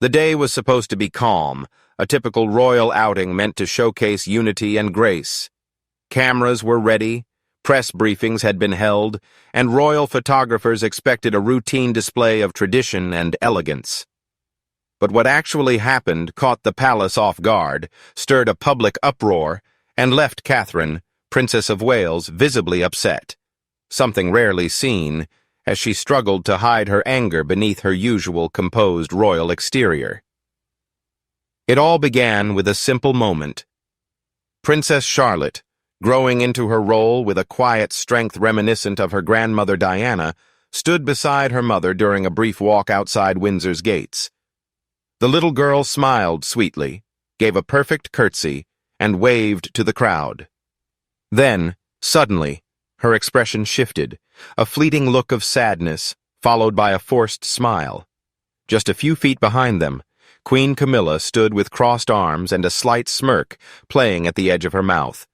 The day was supposed to be calm, a typical royal outing meant to showcase unity and grace. Cameras were ready, press briefings had been held, and royal photographers expected a routine display of tradition and elegance. But what actually happened caught the palace off guard, stirred a public uproar, and left Catherine, Princess of Wales, visibly upset, something rarely seen, as she struggled to hide her anger beneath her usual composed royal exterior. It all began with a simple moment. Princess Charlotte, growing into her role with a quiet strength reminiscent of her grandmother Diana, stood beside her mother during a brief walk outside Windsor's gates. The little girl smiled sweetly, gave a perfect curtsy, and waved to the crowd. Then, suddenly, her expression shifted, a fleeting look of sadness, followed by a forced smile. Just a few feet behind them, Queen Camilla stood with crossed arms and a slight smirk playing at the edge of her mouth.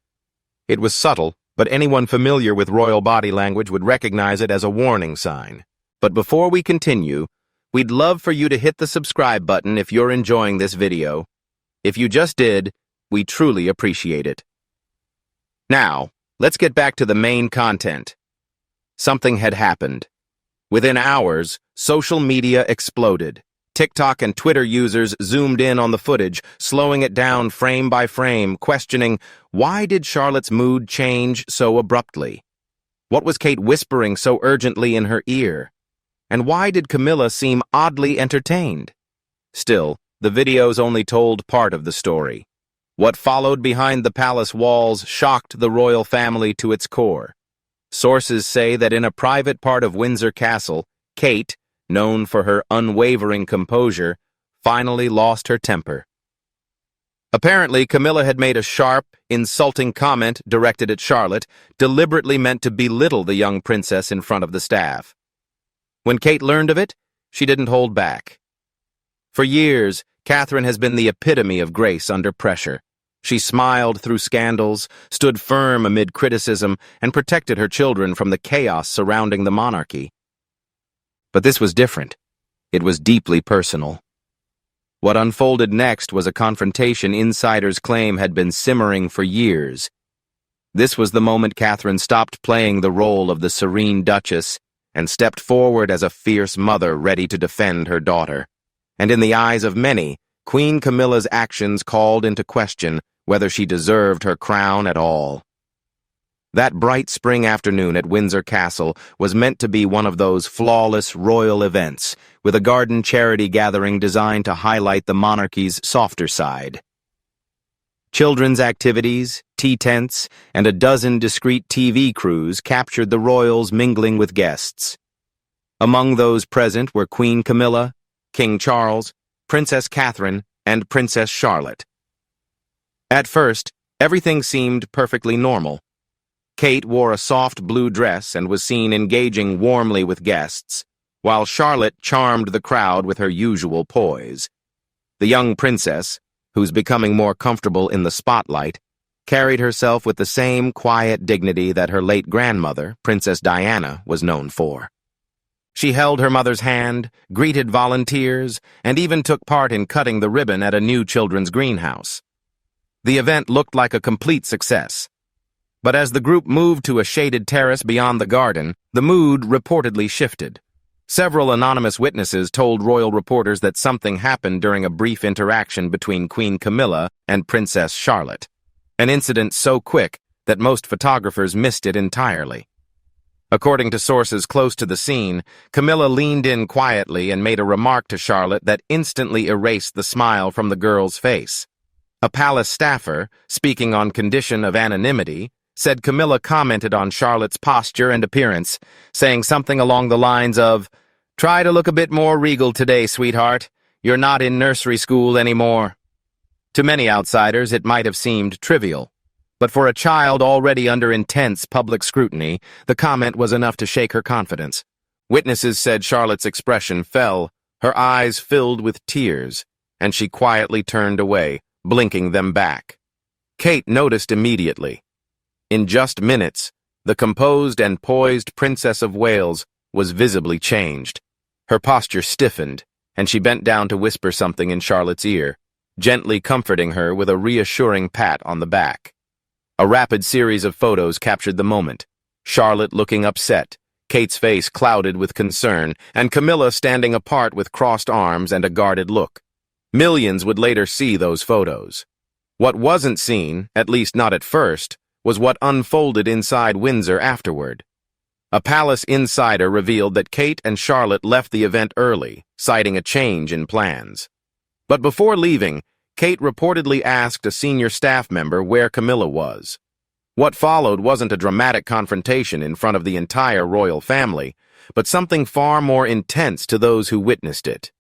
It was subtle, but anyone familiar with royal body language would recognize it as a warning sign. But before we continue, we'd love for you to hit the subscribe button if you're enjoying this video. If you just did, we truly appreciate it. Now, let's get back to the main content. Something had happened. Within hours, social media exploded. TikTok and Twitter users zoomed in on the footage, slowing it down frame by frame, questioning, why did Charlotte's mood change so abruptly? What was Kate whispering so urgently in her ear? And why did Camilla seem oddly entertained? Still, the videos only told part of the story. What followed behind the palace walls shocked the royal family to its core. Sources say that in a private part of Windsor Castle, Kate, known for her unwavering composure, finally lost her temper. Apparently, Camilla had made a sharp, insulting comment directed at Charlotte, deliberately meant to belittle the young princess in front of the staff. When Kate learned of it, she didn't hold back. For years, Catherine has been the epitome of grace under pressure. She smiled through scandals, stood firm amid criticism, and protected her children from the chaos surrounding the monarchy. But this was different. It was deeply personal. What unfolded next was a confrontation insiders claim had been simmering for years. This was the moment Catherine stopped playing the role of the serene duchess and stepped forward as a fierce mother ready to defend her daughter. And in the eyes of many, Queen Camilla's actions called into question whether she deserved her crown at all. That bright spring afternoon at Windsor Castle was meant to be one of those flawless royal events, with a garden charity gathering designed to highlight the monarchy's softer side. Children's activities, tea tents, and a dozen discreet TV crews captured the royals mingling with guests. Among those present were Queen Camilla, King Charles, Princess Catherine, and Princess Charlotte. At first, everything seemed perfectly normal. Kate wore a soft blue dress and was seen engaging warmly with guests, while Charlotte charmed the crowd with her usual poise. The young princess, who's becoming more comfortable in the spotlight, carried herself with the same quiet dignity that her late grandmother, Princess Diana, was known for. She held her mother's hand, greeted volunteers, and even took part in cutting the ribbon at a new children's greenhouse. The event looked like a complete success. But as the group moved to a shaded terrace beyond the garden, the mood reportedly shifted. Several anonymous witnesses told royal reporters that something happened during a brief interaction between Queen Camilla and Princess Charlotte, an incident so quick that most photographers missed it entirely. According to sources close to the scene, Camilla leaned in quietly and made a remark to Charlotte that instantly erased the smile from the girl's face. A palace staffer, speaking on condition of anonymity, said Camilla commented on Charlotte's posture and appearance, saying something along the lines of, "Try to look a bit more regal today, sweetheart. You're not in nursery school anymore." To many outsiders, it might have seemed trivial. But for a child already under intense public scrutiny, the comment was enough to shake her confidence. Witnesses said Charlotte's expression fell, her eyes filled with tears, and she quietly turned away, blinking them back. Kate noticed immediately. In just minutes, the composed and poised Princess of Wales was visibly changed. Her posture stiffened, and she bent down to whisper something in Charlotte's ear, gently comforting her with a reassuring pat on the back. A rapid series of photos captured the moment. Charlotte looking upset, Kate's face clouded with concern, and Camilla standing apart with crossed arms and a guarded look. Millions would later see those photos. What wasn't seen, at least not at first, was what unfolded inside Windsor afterward. A palace insider revealed that Kate and Charlotte left the event early, citing a change in plans. But before leaving, Kate reportedly asked a senior staff member where Camilla was. What followed wasn't a dramatic confrontation in front of the entire royal family, but something far more intense to those who witnessed it.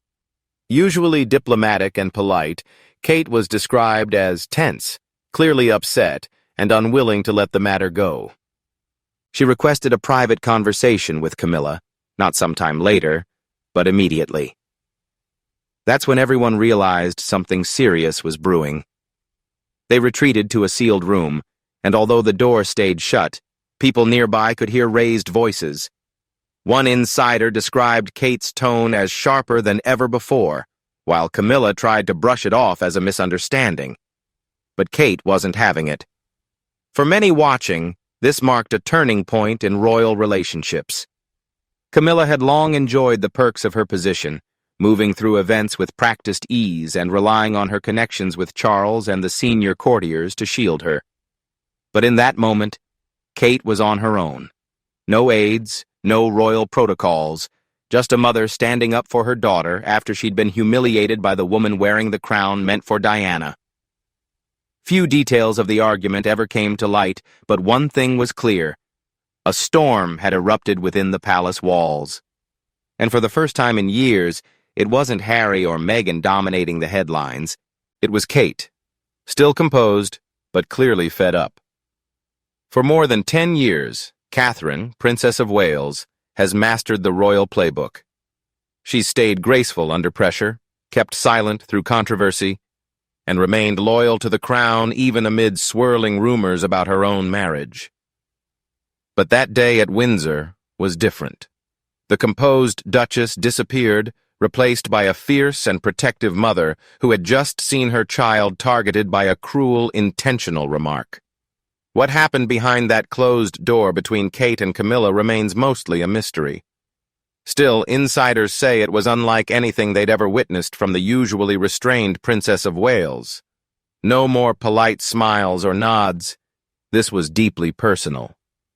Usually diplomatic and polite, Kate was described as tense, clearly upset, and unwilling to let the matter go. She requested a private conversation with Camilla, not sometime later, but immediately. That's when everyone realized something serious was brewing. They retreated to a sealed room, and although the door stayed shut, people nearby could hear raised voices. One insider described Kate's tone as sharper than ever before, while Camilla tried to brush it off as a misunderstanding. But Kate wasn't having it. For many watching, this marked a turning point in royal relationships. Camilla had long enjoyed the perks of her position, moving through events with practiced ease and relying on her connections with Charles and the senior courtiers to shield her. But in that moment, Kate was on her own. No aides, no royal protocols, just a mother standing up for her daughter after she'd been humiliated by the woman wearing the crown meant for Diana. Few details of the argument ever came to light, but one thing was clear. A storm had erupted within the palace walls. And for the first time in years, it wasn't Harry or Meghan dominating the headlines. It was Kate, still composed, but clearly fed up. For more than 10 years, Catherine, Princess of Wales, has mastered the royal playbook. She's stayed graceful under pressure, kept silent through controversy, and remained loyal to the crown even amid swirling rumors about her own marriage. But that day at Windsor was different. The composed Duchess disappeared, replaced by a fierce and protective mother who had just seen her child targeted by a cruel, intentional remark. What happened behind that closed door between Kate and Camilla remains mostly a mystery. Still, insiders say it was unlike anything they'd ever witnessed from the usually restrained Princess of Wales. No more polite smiles or nods. This was deeply personal.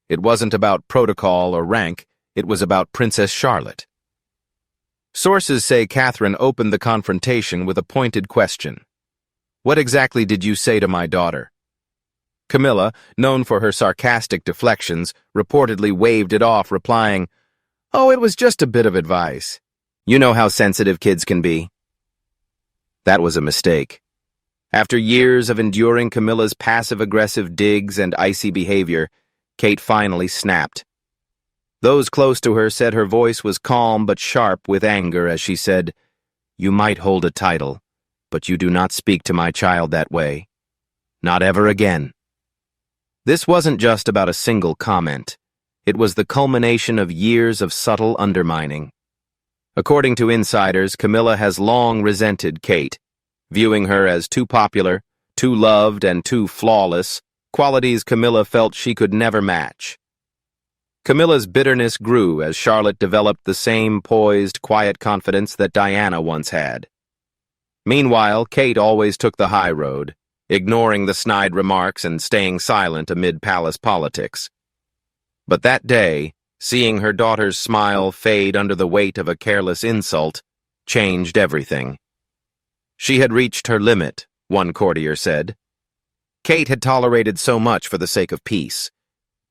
It wasn't about protocol or rank, it was about Princess Charlotte. Sources say Catherine opened the confrontation with a pointed question. "What exactly did you say to my daughter?" Camilla, known for her sarcastic deflections, reportedly waved it off, replying, "Oh, it was just a bit of advice. You know how sensitive kids can be." That was a mistake. After years of enduring Camilla's passive-aggressive digs and icy behavior, Kate finally snapped. Those close to her said her voice was calm but sharp with anger as she said, "You might hold a title, but you do not speak to my child that way. Not ever again." This wasn't just about a single comment. It was the culmination of years of subtle undermining. According to insiders, Camilla has long resented Kate, viewing her as too popular, too loved, and too flawless, qualities Camilla felt she could never match. Camilla's bitterness grew as Charlotte developed the same poised, quiet confidence that Diana once had. Meanwhile, Kate always took the high road, ignoring the snide remarks and staying silent amid palace politics. But that day, seeing her daughter's smile fade under the weight of a careless insult, changed everything. She had reached her limit, one courtier said. Kate had tolerated so much for the sake of peace,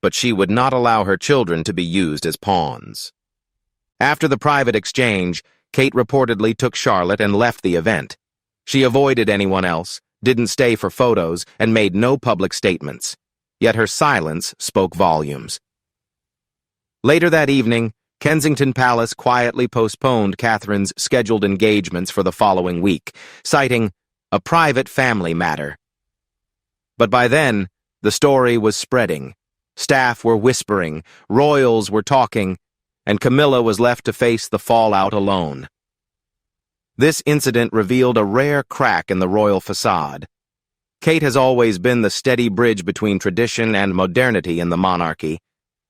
but she would not allow her children to be used as pawns. After the private exchange, Kate reportedly took Charlotte and left the event. She avoided anyone else, didn't stay for photos, and made no public statements. Yet her silence spoke volumes. Later that evening, Kensington Palace quietly postponed Catherine's scheduled engagements for the following week, citing a private family matter. But by then, the story was spreading. Staff were whispering, royals were talking, and Camilla was left to face the fallout alone. This incident revealed a rare crack in the royal facade. Kate has always been the steady bridge between tradition and modernity in the monarchy,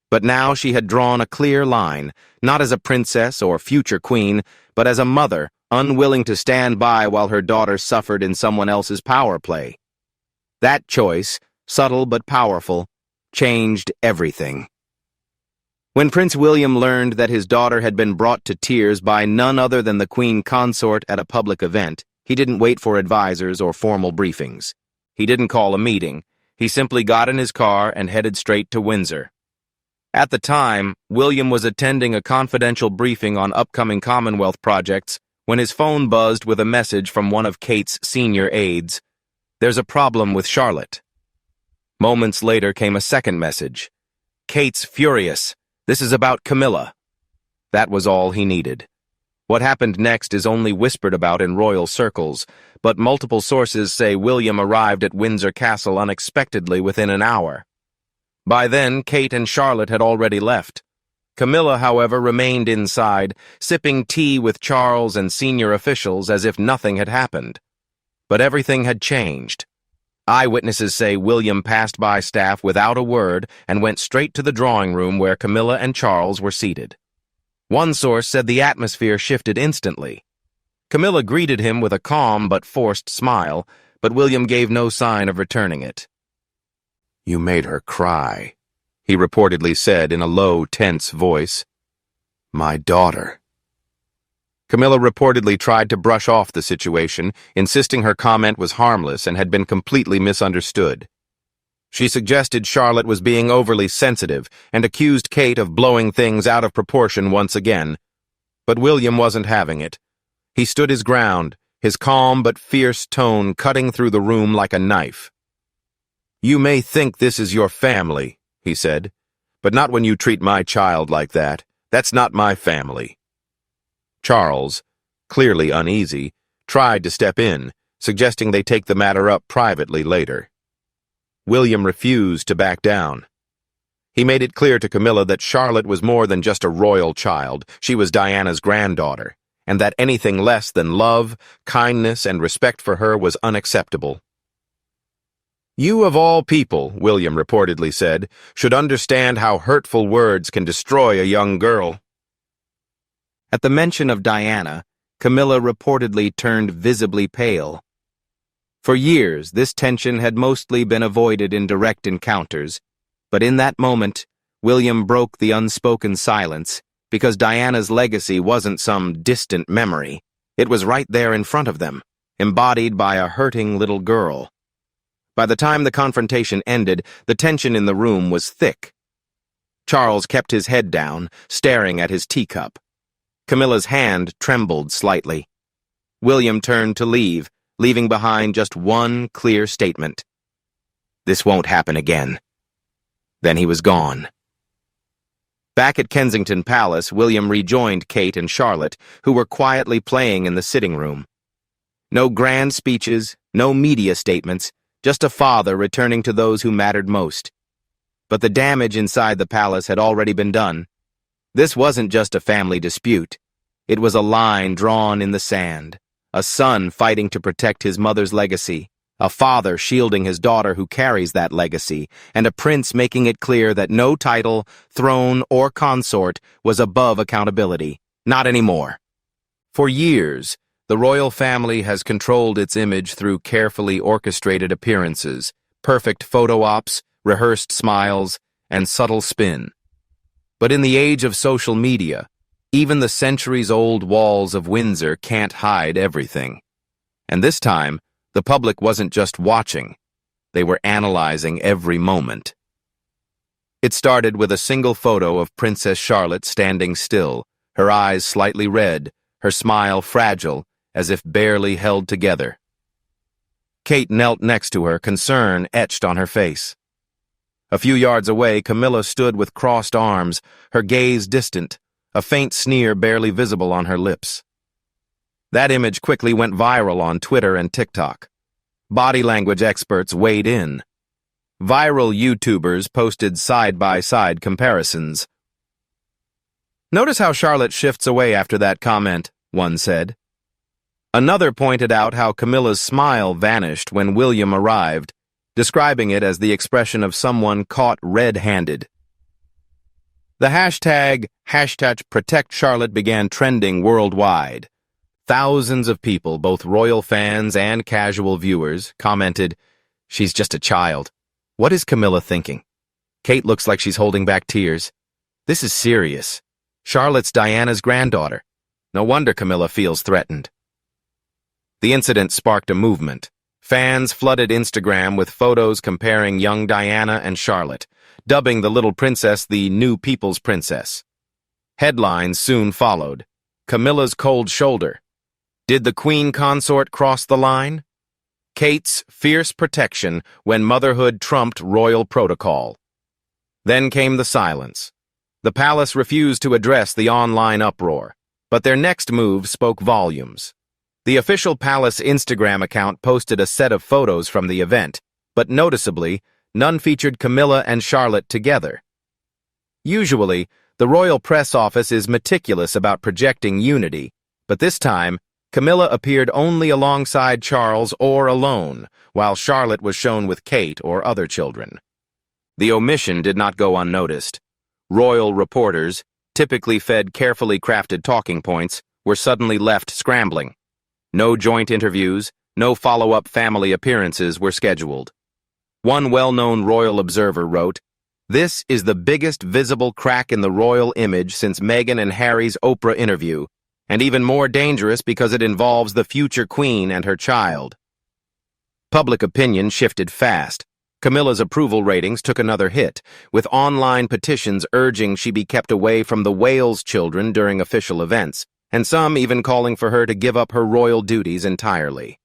but now she had drawn a clear line, not as a princess or future queen, but as a mother, unwilling to stand by while her daughter suffered in someone else's power play. That choice, subtle but powerful, changed everything. When Prince William learned that his daughter had been brought to tears by none other than the Queen Consort at a public event, he didn't wait for advisors or formal briefings. He didn't call a meeting. He simply got in his car and headed straight to Windsor. At the time, William was attending a confidential briefing on upcoming Commonwealth projects when his phone buzzed with a message from one of Kate's senior aides. "There's a problem with Charlotte." Moments later came a second message. "Kate's furious. This is about Camilla." That was all he needed. What happened next is only whispered about in royal circles, but multiple sources say William arrived at Windsor Castle unexpectedly within an hour. By then, Kate and Charlotte had already left. Camilla, however, remained inside, sipping tea with Charles and senior officials as if nothing had happened. But everything had changed. Eyewitnesses say William passed by staff without a word and went straight to the drawing room where Camilla and Charles were seated. One source said the atmosphere shifted instantly. Camilla greeted him with a calm but forced smile, but William gave no sign of returning it. "You made her cry," he reportedly said in a low, tense voice. "My daughter." Camilla reportedly tried to brush off the situation, insisting her comment was harmless and had been completely misunderstood. She suggested Charlotte was being overly sensitive and accused Kate of blowing things out of proportion once again. But William wasn't having it. He stood his ground, his calm but fierce tone cutting through the room like a knife. "You may think this is your family," he said, "but not when you treat my child like that. That's not my family." Charles, clearly uneasy, tried to step in, suggesting they take the matter up privately later. William refused to back down. He made it clear to Camilla that Charlotte was more than just a royal child. She was Diana's granddaughter, and that anything less than love, kindness, and respect for her was unacceptable. "You of all people," William reportedly said, "should understand how hurtful words can destroy a young girl." At the mention of Diana, Camilla reportedly turned visibly pale. For years, this tension had mostly been avoided in direct encounters, but in that moment, William broke the unspoken silence because Diana's legacy wasn't some distant memory. It was right there in front of them, embodied by a hurting little girl. By the time the confrontation ended, the tension in the room was thick. Charles kept his head down, staring at his teacup. Camilla's hand trembled slightly. William turned to leave, leaving behind just one clear statement. "This won't happen again." Then he was gone. Back at Kensington Palace, William rejoined Kate and Charlotte, who were quietly playing in the sitting room. No grand speeches, no media statements, just a father returning to those who mattered most. But the damage inside the palace had already been done. This wasn't just a family dispute. It was a line drawn in the sand, a son fighting to protect his mother's legacy, a father shielding his daughter who carries that legacy, and a prince making it clear that no title, throne, or consort was above accountability. Not anymore. For years, the royal family has controlled its image through carefully orchestrated appearances, perfect photo ops, rehearsed smiles, and subtle spin. But in the age of social media, even the centuries-old walls of Windsor can't hide everything. And this time, the public wasn't just watching. They were analyzing every moment. It started with a single photo of Princess Charlotte standing still, her eyes slightly red, her smile fragile, as if barely held together. Kate knelt next to her, concern etched on her face. A few yards away, Camilla stood with crossed arms, her gaze distant, a faint sneer barely visible on her lips. That image quickly went viral on Twitter and TikTok. Body language experts weighed in. Viral YouTubers posted side-by-side comparisons. "Notice how Charlotte shifts away after that comment," one said. Another pointed out how Camilla's smile vanished when William arrived, describing it as the expression of someone caught red-handed. The hashtag Protect Charlotte began trending worldwide. Thousands of people, both royal fans and casual viewers, commented, "She's just a child. What is Camilla thinking? Kate looks like she's holding back tears. This is serious. Charlotte's Diana's granddaughter. No wonder Camilla feels threatened." The incident sparked a movement. Fans flooded Instagram with photos comparing young Diana and Charlotte, dubbing the little princess the new people's princess. Headlines soon followed. Camilla's cold shoulder. Did the Queen consort cross the line? Kate's fierce protection when motherhood trumped royal protocol. Then came the silence. The palace refused to address the online uproar, but their next move spoke volumes. The official palace Instagram account posted a set of photos from the event, but noticeably, none featured Camilla and Charlotte together. Usually, the royal press office is meticulous about projecting unity, but this time, Camilla appeared only alongside Charles or alone, while Charlotte was shown with Kate or other children. The omission did not go unnoticed. Royal reporters, typically fed carefully crafted talking points, were suddenly left scrambling. No joint interviews, no follow-up family appearances were scheduled. One well-known royal observer wrote, "This is the biggest visible crack in the royal image since Meghan and Harry's Oprah interview, and even more dangerous because it involves the future queen and her child." Public opinion shifted fast. Camilla's approval ratings took another hit, with online petitions urging she be kept away from the Wales children during official events, and some even calling for her to give up her royal duties entirely.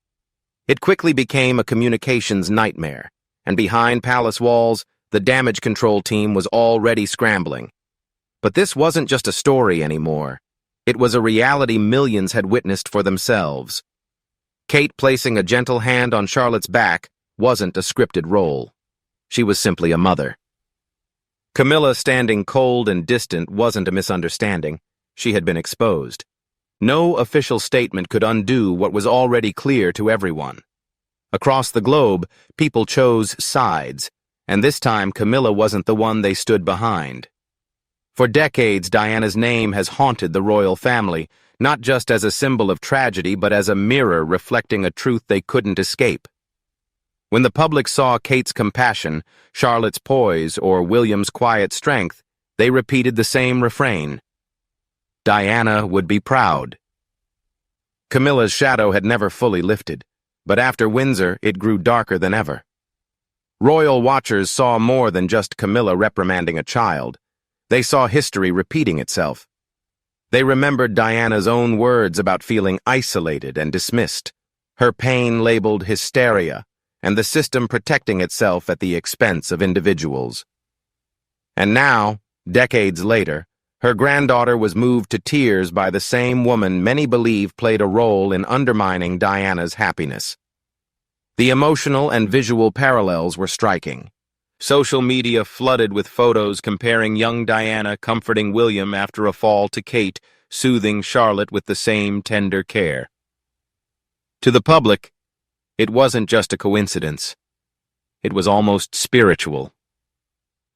It quickly became a communications nightmare, and behind palace walls, the damage control team was already scrambling. But this wasn't just a story anymore. It was a reality millions had witnessed for themselves. Kate placing a gentle hand on Charlotte's back wasn't a scripted role. She was simply a mother. Camilla standing cold and distant wasn't a misunderstanding. She had been exposed. No official statement could undo what was already clear to everyone. Across the globe, people chose sides, and this time Camilla wasn't the one they stood behind. For decades, Diana's name has haunted the royal family, not just as a symbol of tragedy, but as a mirror reflecting a truth they couldn't escape. When the public saw Kate's compassion, Charlotte's poise, or William's quiet strength, they repeated the same refrain. Diana would be proud. Camilla's shadow had never fully lifted, but after Windsor, it grew darker than ever. Royal watchers saw more than just Camilla reprimanding a child. They saw history repeating itself. They remembered Diana's own words about feeling isolated and dismissed, her pain labeled hysteria, and the system protecting itself at the expense of individuals. And now, decades later, her granddaughter was moved to tears by the same woman many believe played a role in undermining Diana's happiness. The emotional and visual parallels were striking. Social media flooded with photos comparing young Diana comforting William after a fall to Kate, soothing Charlotte with the same tender care. To the public, it wasn't just a coincidence. It was almost spiritual.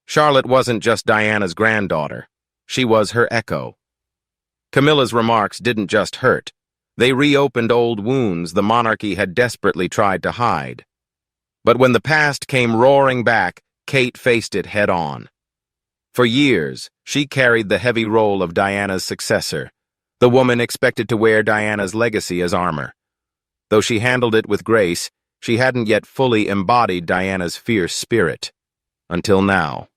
Charlotte wasn't just Diana's granddaughter. She was her echo. Camilla's remarks didn't just hurt. They reopened old wounds the monarchy had desperately tried to hide. But when the past came roaring back, Kate faced it head-on. For years, she carried the heavy role of Diana's successor, the woman expected to wear Diana's legacy as armor. Though she handled it with grace, she hadn't yet fully embodied Diana's fierce spirit. Until now.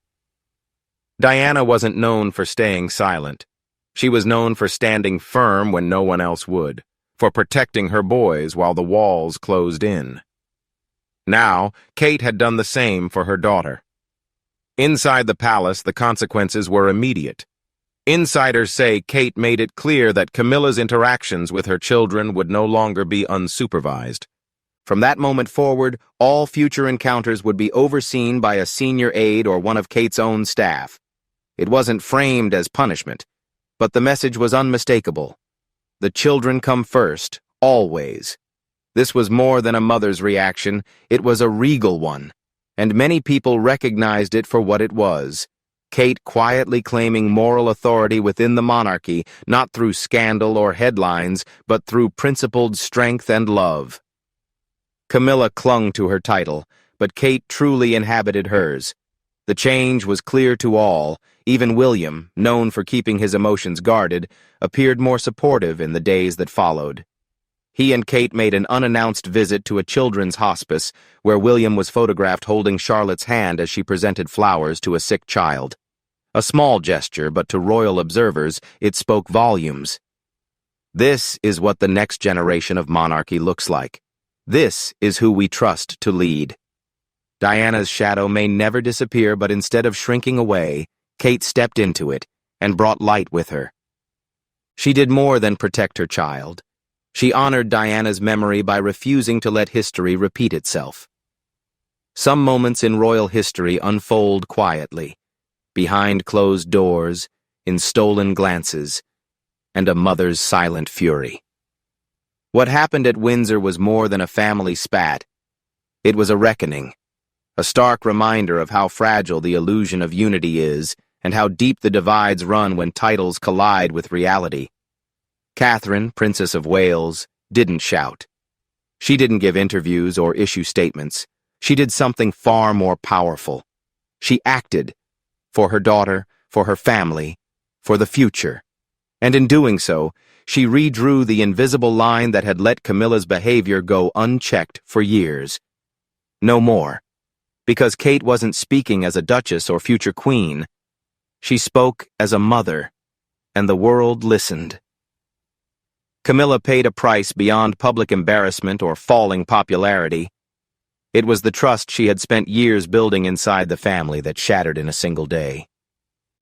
Diana wasn't known for staying silent. She was known for standing firm when no one else would, for protecting her boys while the walls closed in. Now, Kate had done the same for her daughter. Inside the palace, the consequences were immediate. Insiders say Kate made it clear that Camilla's interactions with her children would no longer be unsupervised. From that moment forward, all future encounters would be overseen by a senior aide or one of Kate's own staff. It wasn't framed as punishment, but the message was unmistakable. The children come first, Always. This was more than a mother's reaction, it was a regal one, and many people recognized it for what it was. Kate quietly claiming moral authority within the monarchy, not through scandal or headlines, but through principled strength and love. Camilla clung to her title, but Kate truly inhabited hers. The change was clear to all. Even William, known for keeping his emotions guarded, appeared more supportive in the days that followed. He and Kate made an unannounced visit to a children's hospice, where William was photographed holding Charlotte's hand as she presented flowers to a sick child. A small gesture, but to royal observers, it spoke volumes. This is what the next generation of monarchy looks like. This is who we trust to lead. Diana's shadow may never disappear, but instead of shrinking away, Kate stepped into it and brought light with her. She did more than protect her child. She honored Diana's memory by refusing to let history repeat itself. Some moments in royal history unfold quietly, behind closed doors, in stolen glances, and a mother's silent fury. What happened at Windsor was more than a family spat. It was a reckoning, a stark reminder of how fragile the illusion of unity is and how deep the divides run when titles collide with reality. Catherine, Princess of Wales, didn't shout. She didn't give interviews or issue statements. She did something far more powerful. She acted for her daughter, for her family, for the future. And in doing so, she redrew the invisible line that had let Camilla's behavior go unchecked for years. No more. Because Kate wasn't speaking as a duchess or future queen. She spoke as a mother, and the world listened. Camilla paid a price beyond public embarrassment or falling popularity. It was the trust she had spent years building inside the family that shattered in a single day.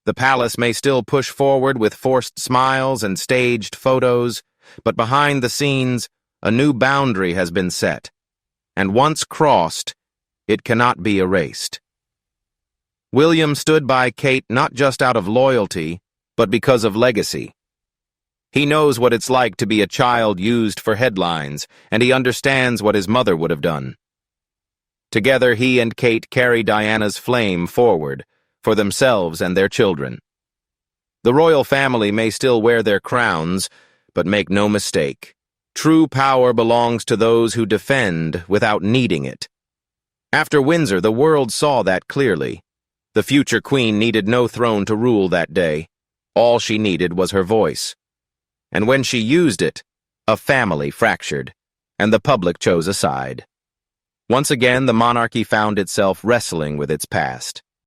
The palace may still push forward with forced smiles and staged photos, but behind the scenes, a new boundary has been set. And once crossed, it cannot be erased. William stood by Kate not just out of loyalty, but because of legacy. He knows what it's like to be a child used for headlines, and he understands what his mother would have done. Together, he and Kate carry Diana's flame forward, for themselves and their children. The royal family may still wear their crowns, but make no mistake. True power belongs to those who defend without needing it. After Windsor, the world saw that clearly. The future queen needed no throne to rule that day. All she needed was her voice. And when she used it, a family fractured, and the public chose a side. Once again, the monarchy found itself wrestling with its past.